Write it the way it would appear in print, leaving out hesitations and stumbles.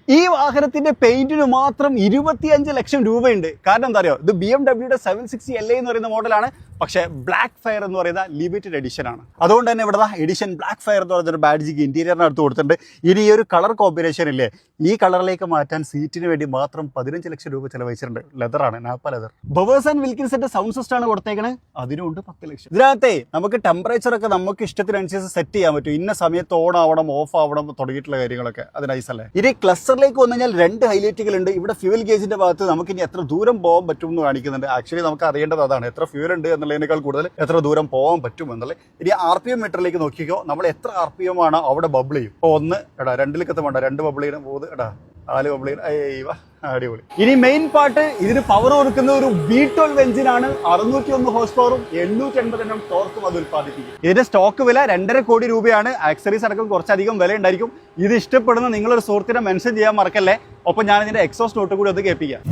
ഈ വാഹനത്തിന്റെ പെയിന്റിന് മാത്രം 25 ലക്ഷം രൂപയുണ്ട്. കാരണം എന്താ അറിയോ, ഇത് BMW 760 LA എന്ന് പറയുന്ന മോഡലാണ്. പക്ഷേ ബ്ലാക്ക് ഫയർ എന്ന് പറയുന്ന ലിമിറ്റഡ് എഡിഷൻ ആണ്. അതുകൊണ്ട് തന്നെ ഇവിടെ എഡിഷൻ ബ്ലാക്ക് ഫയർ എന്ന് പറയുന്ന ഒരു ബാഡ്ജിക്ക് ഇന്റീരിയറിന് അടുത്ത് കൊടുത്തിട്ടുണ്ട്. ഇനി ഈ ഒരു കളർ കോമ്പിനേഷൻ ഇല്ലേ, ഈ കളറിലേക്ക് മാറ്റാൻ സീറ്റിന് വേണ്ടി മാത്രം 15 ലക്ഷം രൂപ ചെലവഴിച്ചിട്ടുണ്ട്. ലെതറാണ്, നാപ്പ ലെതർ. ബവേഴ്സ് ആൻഡ് വിൽക്കിൻസിന്റെ സൗണ്ട് സിസ്റ്റം ആണ് കൊടുത്തേക്കണേ, അതിനുണ്ട് 10 ലക്ഷം. ഇതിനകത്തെ നമുക്ക് ടെമ്പറേച്ചർ ഒക്കെ നമുക്ക് ഇഷ്ടത്തിനനുസരിച്ച് സെറ്റ് ചെയ്യാൻ പറ്റും. ഇന്ന സമയത്ത് ഓൺ ആവണം, ഓഫ് ആവണം തുടങ്ങിയിട്ടുള്ള കാര്യങ്ങളൊക്കെ അത് നൈസല്ലേ. ഇനി ക്ലസ്റ്ററിലേക്ക് വന്നു കഴിഞ്ഞാൽ 2 ഹൈലൈറ്റുകൾ ഉണ്ട്. ഇവിടെ ഫ്യൂൽ ഗേജിന്റെ ഭാഗത്ത് നമുക്ക് ഇനി എത്ര ദൂരം പോകാൻ പറ്റും എന്ന് കാണിക്കുന്നുണ്ട്. ആക്ച്വലി നമുക്ക് അറിയേണ്ടത് അതാണ്, എത്ര ഫ്യൂൽ ഉണ്ട് എന്നുള്ളതിനേക്കാൾ കൂടുതൽ എത്ര ദൂരം പോകാൻ പറ്റും എന്നുള്ളത്. ഇനി RPM മീറ്ററിലേക്ക് നോക്കിക്കോ, നമ്മൾ എത്ര RPM ആണ് അവിടെ ബബിൾ ചെയ്യും. ഇപ്പോൾ 1 എടാ 2ലേക്ക് എത്തുമ്പോൾ 2 ബബിൾ ചെയ്യണം, 3 എടാ 4 ബബിൾ ചെയ്യണം. അടിപൊളി. ഇനി മെയിൻ പാർട്ട്, ഇതിന് പവർ കൊടുക്കുന്ന ഒരു V12 എഞ്ചിനാണ്. 601 ഹോഴ്സ് പവറും 880 Nm ടോർക്കും അത് ഉൽപ്പാദിപ്പിക്കും. ഇതിന്റെ സ്റ്റോക്ക് വില 2.5 കോടി രൂപയാണ്. ആക്സറീസ് അടക്കം കുറച്ചധികം വില ഉണ്ടായിരിക്കും. ഇത് ഇഷ്ടപ്പെടുന്ന നിങ്ങളൊരു സുഹൃത്തിനെ മെൻഷൻ ചെയ്യാൻ മറക്കല്ലേ. ഒപ്പം ഞാൻ ഇതിന്റെ എക്സോസ്റ്റ് നോട്ട് കൂടി ഒന്ന് കേൾപ്പിക്കാം.